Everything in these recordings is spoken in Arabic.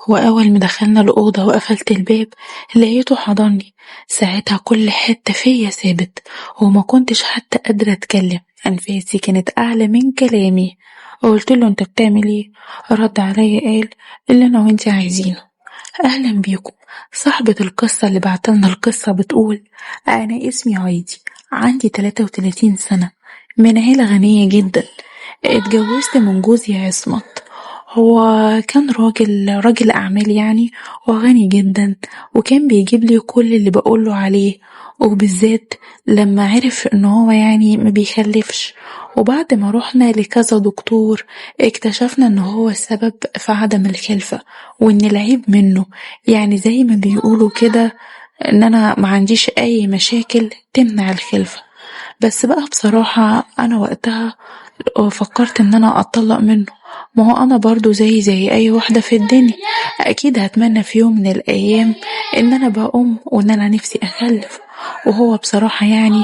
وأول ما دخلنا الأوضة وقفلت الباب لقيته حضني. ساعتها كل حتة فيا ثابت وما كنتش حتى قادرة أتكلم، أنفاسي كانت أعلى من كلامي. قلت له أنت بتعمل إيه؟ رد عليا قال اللي أنا وأنتي عايزينه. أهلا بيكم. صاحبة القصة اللي بعتلنا القصة بتقول أنا اسمي عايدي، عندي 33 سنة، من عيلة غنية جدا. اتجوزت من جوزي عصمت. هو كان راجل أعمال يعني، وغني جدا، وكان بيجيب لي كل اللي بقوله عليه، وبالذات لما عرف ان هو يعني ما بيخلفش. وبعد ما رحنا لكذا دكتور اكتشفنا ان هو السبب في عدم الخلفة، وان العيب منه، يعني زي ما بيقولوا كده ان انا ما عنديش اي مشاكل تمنع الخلفة. بس بقى بصراحة انا وقتها فكرت ان انا اتطلق منه. ما هو انا برضو زي اي واحدة في الدنيا، اكيد هتمنى في يوم من الايام ان انا بقى وان انا نفسي اخلف. وهو بصراحة يعني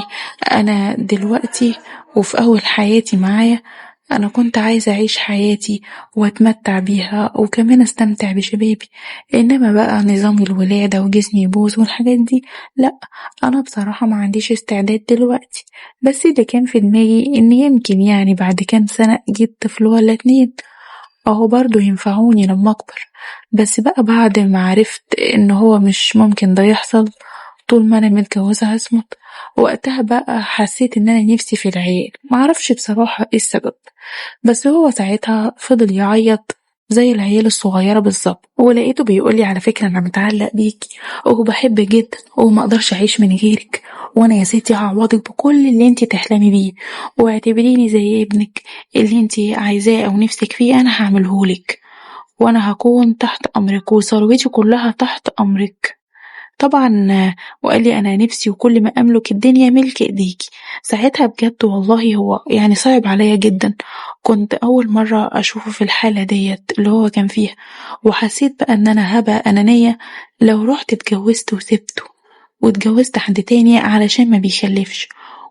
انا دلوقتي وفي اول حياتي معايا، انا كنت عايزة اعيش حياتي واتمتع بيها وكمان استمتع بشبابي، انما بقى نظام الولادة وجسمي يبوظ والحاجات دي لا، انا بصراحة ما عنديش استعداد دلوقتي. بس اللي كان في دماغي ان يمكن يعني بعد كام سنة اجيب طفل ولا اتنين، اهو برضو ينفعوني لما اكبر. بس بقى بعد ما عرفت ان هو مش ممكن ده يحصل طول ما انا متجوزة عصمت، وقتها بقى حسيت ان انا نفسي في العيال، معرفش بصراحة ايه السبب. بس هو ساعتها فضل يعيط زي العيال الصغيرة بالظبط، ولقيته بيقولي على فكرة أنا متعلق بيكي وبحبك جدا وما أقدرش أعيش من غيرك، وأنا يا ستي هعوضك بكل اللي انتي تحلمي بيه، واعتبريني زي ابنك، اللي انتي عايزاه أو نفسك فيه أنا هعملهولك، وأنا هكون تحت أمرك وثروتي كلها تحت أمرك طبعا. وقال لي انا نفسي وكل ما املك الدنيا ملك ايديكي. ساعتها بجد والله هو يعني صعب عليا جدا، كنت اول مرة اشوفه في الحالة ديت اللي هو كان فيها، وحسيت بقى ان انا هبقى انانية لو رحت اتجوزت وسبته واتجوزت حد تاني علشان ما بيخلفش.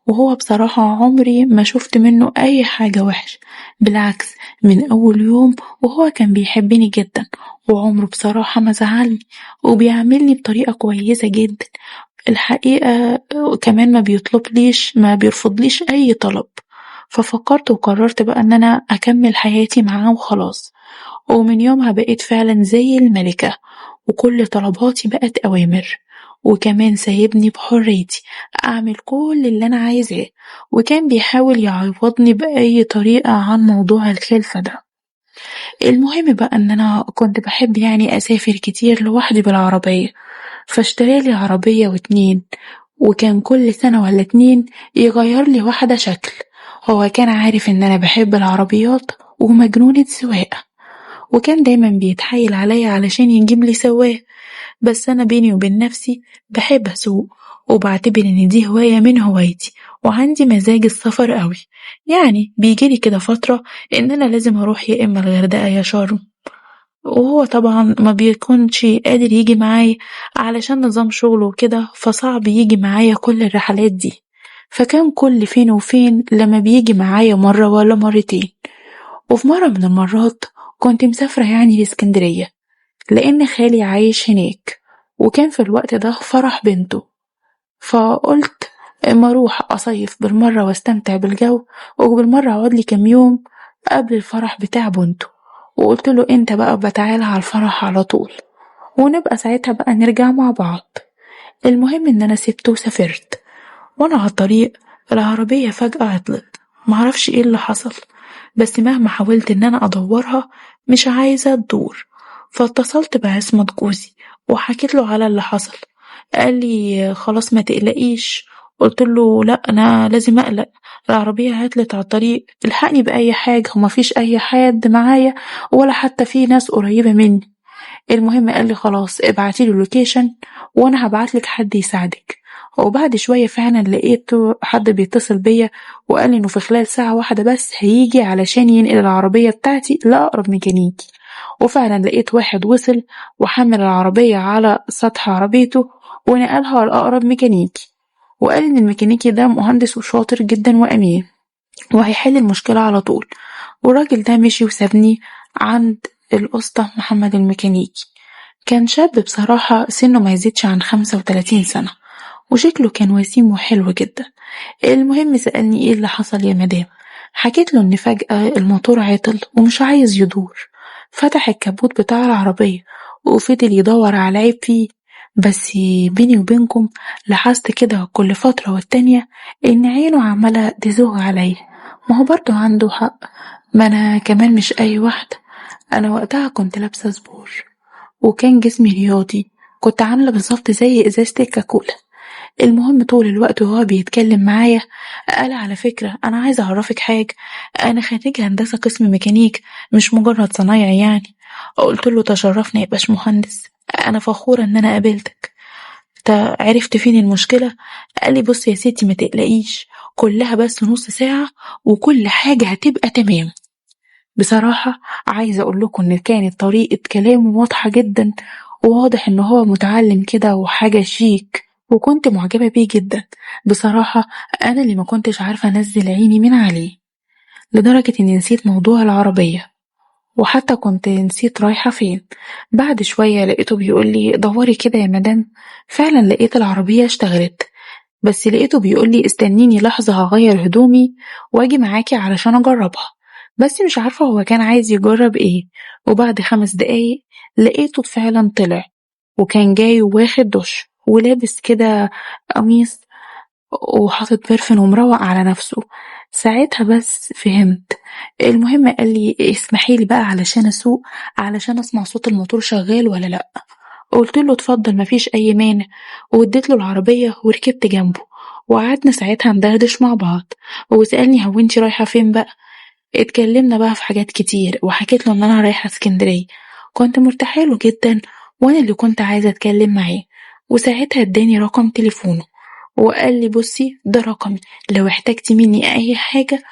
وهو بصراحة عمري ما شفت منه أي حاجة وحش، بالعكس من أول يوم وهو كان بيحبني جدا، وعمره بصراحة ما زعلني، وبيعاملني بطريقة كويسة جدا الحقيقة. كمان ما بيرفضليش أي طلب. ففكرت وقررت بقى ان انا اكمل حياتي معاه وخلاص. ومن يومها بقيت فعلا زي الملكة، وكل طلباتي بقت اوامر، وكمان سايبني بحريتي اعمل كل اللي انا عايزاه، وكان بيحاول يعوضني باي طريقة عن موضوع الخلفة ده. المهم بقى ان انا كنت بحب يعني اسافر كتير لوحدي بالعربية، فاشتريلي عربية واتنين، وكان كل سنة ولا اتنين يغير لي واحدة شكل. هو كان عارف ان انا بحب العربيات ومجنونة سواقة، وكان دايما بيتحايل عليا علشان يجيب لي سواق. بس انا بيني وبين نفسي بحب اسوق، وبعتبر ان دي هواية من هوايتي، وعندي مزاج السفر قوي. يعني بيجيلي كده فترة ان انا لازم اروح يا اما الغردقة يا شرم، وهو طبعا ما بيكونش قادر يجي معايا علشان نظام شغله وكده، فصعب يجي معايا كل الرحلات دي. فكان كل فين وفين لما بيجي معايا مرة ولا مرتين. وفي مرة من المرات كنت مسافرة يعني لإسكندرية، لأن خالي عايش هناك، وكان في الوقت ده فرح بنته. فقلت اما اروح اصيف بالمرة واستمتع بالجو، وبالمرة اقعد لي كام يوم قبل الفرح بتاع بنته. وقلت له انت بقى بتعالى على الفرح على طول، ونبقى ساعتها بقى نرجع مع بعض. المهم ان انا سبته وسافرت، وانا على الطريق العربية فجأة عطلت، معرفش ايه اللي حصل، بس مهما حاولت ان انا ادورها مش عايزة تدور. فاتصلت بعصمت جوزي وحكيت له على اللي حصل. قال لي خلاص ما تقلقيش. قلت له لا انا لازم اقلق، العربية عطلت على الطريق، الحقني بأي حاجة، ومفيش اي حد معايا ولا حتى في ناس قريبة مني. المهم قال لي خلاص ابعتيلي اللوكيشن وانا هبعتلك حد يساعدك. وبعد شوية فعلا لقيت حد بيتصل بيا وقال لي انه في خلال ساعة واحدة بس هيجي علشان ينقل العربية بتاعتي لأقرب ميكانيكي. وفعلا لقيت واحد وصل وحمل العربية على سطح عربيته ونقلها لأقرب ميكانيكي، وقال ان الميكانيكي ده مهندس وشاطر جدا وأمين وهيحل المشكلة على طول. والراجل ده مشي وسابني عند الأسطى محمد الميكانيكي. كان شاب بصراحة سنه ما يزيدش عن 35 سنة، وشكله كان وسيم وحلو جدا. المهم سألني ايه اللي حصل يا مدام. حكيت له ان فجأة الموتور عطل ومش عايز يدور. فتح الكبوت بتاع العربية وفضل يدور على عيب فيه. بس بيني وبينكم لاحظت كده كل فترة والتانية ان عينه عمالة تزوغ عليا. ما هو برضه عنده حق، ما انا كمان مش اي واحدة. انا وقتها كنت لابسة سبور وكان جسمي رياضي، كنت عاملة بالظبط زي ازازة الكاكولا. المهم طول الوقت وهو بيتكلم معايا قال على فكرة أنا عايزة أعرفك حاجة، أنا خريج هندسة قسم ميكانيك مش مجرد صنايعي يعني. قلت له تشرفني يا باشمهندس، أنا فخورة إن أنا قابلتك. عرفت فين المشكلة؟ قال لي بص يا ستي ما تقلقيش، كلها بس نص ساعة وكل حاجة هتبقى تمام. بصراحة عايزة أقول لكم إن كانت طريقة كلامه واضحة جدا، وواضح إن هو متعلم كده وحاجة شيك، وكنت معجبة بيه جدا. بصراحة أنا اللي ما كنتش عارفة أنزل عيني من عليه، لدرجة إني نسيت موضوع العربية، وحتى كنت نسيت رايحة فين. بعد شوية لقيته بيقول لي دوري كده يا مدام. فعلا لقيت العربية اشتغلت، بس لقيته بيقول لي استنيني لحظة هغير هدومي واجي معاكي علشان اجربها. بس مش عارفة هو كان عايز يجرب ايه. وبعد 5 دقايق لقيته فعلا طلع، وكان جاي واخد دش ولابس كده قميص وحاطط برفن ومروق على نفسه. ساعتها بس فهمت. المهم قال لي اسمحي لي بقى علشان اسوق، علشان اسمع صوت الموتور شغال ولا لا. قلت له اتفضل مفيش اي مانع، واديت له العربية وركبت جنبه، وقعدنا ساعتها ندردش مع بعض. وسألني هو انتي رايحة فين بقى. اتكلمنا بقى في حاجات كتير وحكيت له ان انا رايحة اسكندرية. كنت مرتاحة له جدا وانا اللي كنت عايزة اتكلم معاه. وساعتها اداني رقم تليفونه وقال لي بصي ده رقمي، لو احتجتي مني اي حاجة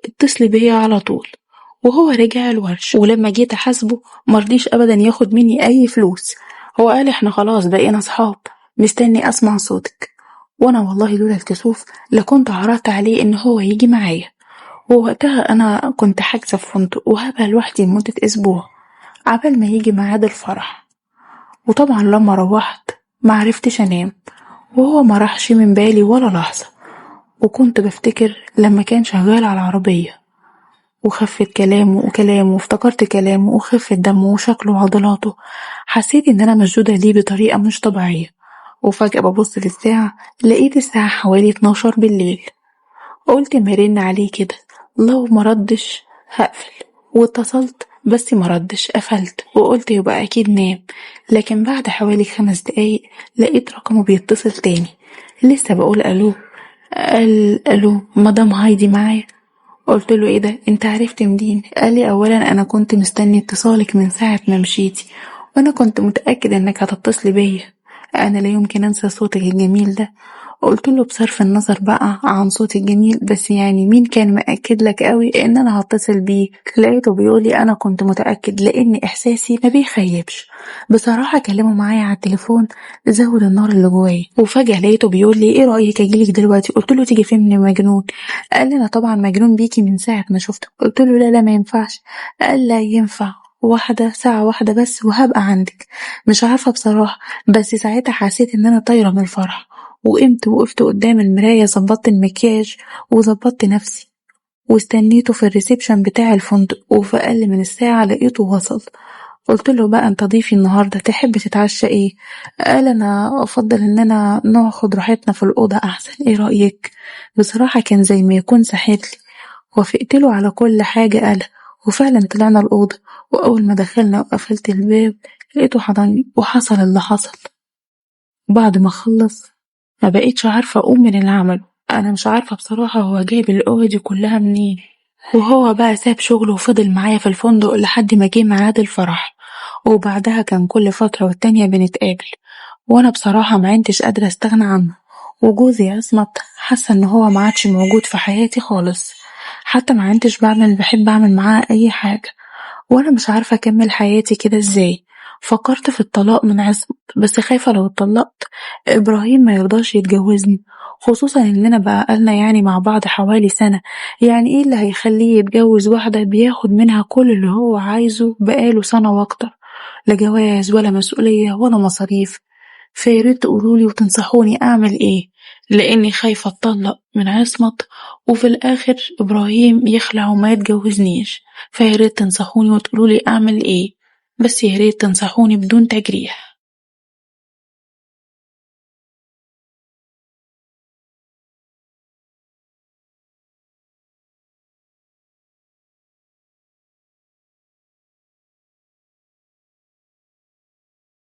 اتصلي بيا على طول. وهو رجع الورش، ولما جيت احاسبه مرضيش ابدا ياخد مني اي فلوس. هو قال احنا خلاص بقينا صحاب، مستني اسمع صوتك. وانا والله لولا الكسوف لكنت عرضت عليه ان هو يجي معايا. ووقتها انا كنت حاجزة في فندق وهبقى لوحدي لمدة اسبوع عبال ما يجي ميعاد الفرح. وطبعا لما روحت معرفتش انام، وهو ما راحش من بالي ولا لحظة. وكنت بفتكر لما كان شغال على العربية وخفت كلامه وكلامه، وافتكرت كلامه وخفت دمه وشكله وعضلاته. حسيت ان انا مشدودة ليه بطريقة مش طبيعية. وفجأة ببص في الساعة لقيت الساعة حوالي 12 بالليل. قلت ما يرن عليه كده، لو مردش هقفل. واتصلت بس مردش، قفلت وقلت يبقى اكيد نام. لكن بعد حوالي 5 دقايق لقيت رقمه بيتصل تاني. لسه بقول الو، قال الو مدام هايدي معايا. قلت له ايه ده انت عرفت منين؟ قال لي اولا انا كنت مستني اتصالك من ساعة ما مشيتي، وانا كنت متأكد انك هتتصلي بيا. انا لا يمكن انسى صوتك الجميل ده. قلت له بصرف النظر بقى عن صوتي الجميل، بس يعني مين كان مأكد لك قوي ان انا هتصل بيك؟ لقيته بيقولي انا كنت متأكد لان احساسي ما بيخيبش. بصراحة كلمه معايا على التليفون زود النار اللي جوايا. وفجأة لقيته بيقولي ايه رأيك اجيلك دلوقتي؟ قلت له تيجي فين يا مجنون؟ قال لي انا طبعا مجنون بيكي من ساعة ما شفتك. قلت له لا لا ما ينفعش. قال لا ينفع، واحدة ساعة واحدة بس وهبقى عندك. مش عارفة بصراحة، بس ساعتها حسيت ان انا طايرة من الفرح. وقمت وقفت قدام المراية، ظبطت المكياج وظبطت نفسي واستنيته في الريسبشن بتاع الفندق. وفي أقل من الساعة لقيته وصل. قلت له بقى انت ضيفي النهاردة تحب تتعشى ايه؟ قال انا افضل اننا ناخد راحتنا في الأوضة احسن، ايه رأيك؟ بصراحة كان زي ما يكون ساحرلي. وافقت له على كل حاجة قالها. وفعلا طلعنا الأوضة، وأول ما دخلنا وقفلت الباب لقيته حضني وحصل اللي حصل. بعد ما خلص ما بقيتش عارفة أقوم من اللي عمله. أنا مش عارفة بصراحة هو جايب القوة دي كلها منين. وهو بقى ساب شغله وفضل معايا في الفندق لحد ما جه ميعاد الفرح. وبعدها كان كل فترة والتانية بنتقابل، وأنا بصراحة ما عدتش قادرة استغنى عنه. وجوزي عصمت حاسة إن هو ما عادش موجود في حياتي خالص، حتى ما عدتش بحب أعمل معاه أي حاجة. وانا مش عارفة اكمل حياتي كده ازاي. فكرت في الطلاق من عصمت، بس خايفة لو اتطلقت ابراهيم ما يرضاش يتجوزني، خصوصا اننا بقالنا يعني مع بعض حوالي سنة. يعني ايه اللي هيخليه يتجوز واحدة بياخد منها كل اللي هو عايزه بقاله سنة واكتر؟ لا جواز ولا مسؤولية ولا مصاريف. فياريت تقولولي وتنصحوني أعمل إيه، لأني خايفة أتطلق من عصمت وفي الآخر إبراهيم يخلع وما يتجوزنيش. فياريت تنصحوني وتقولولي أعمل إيه، بس ياريت تنصحوني بدون تجريح.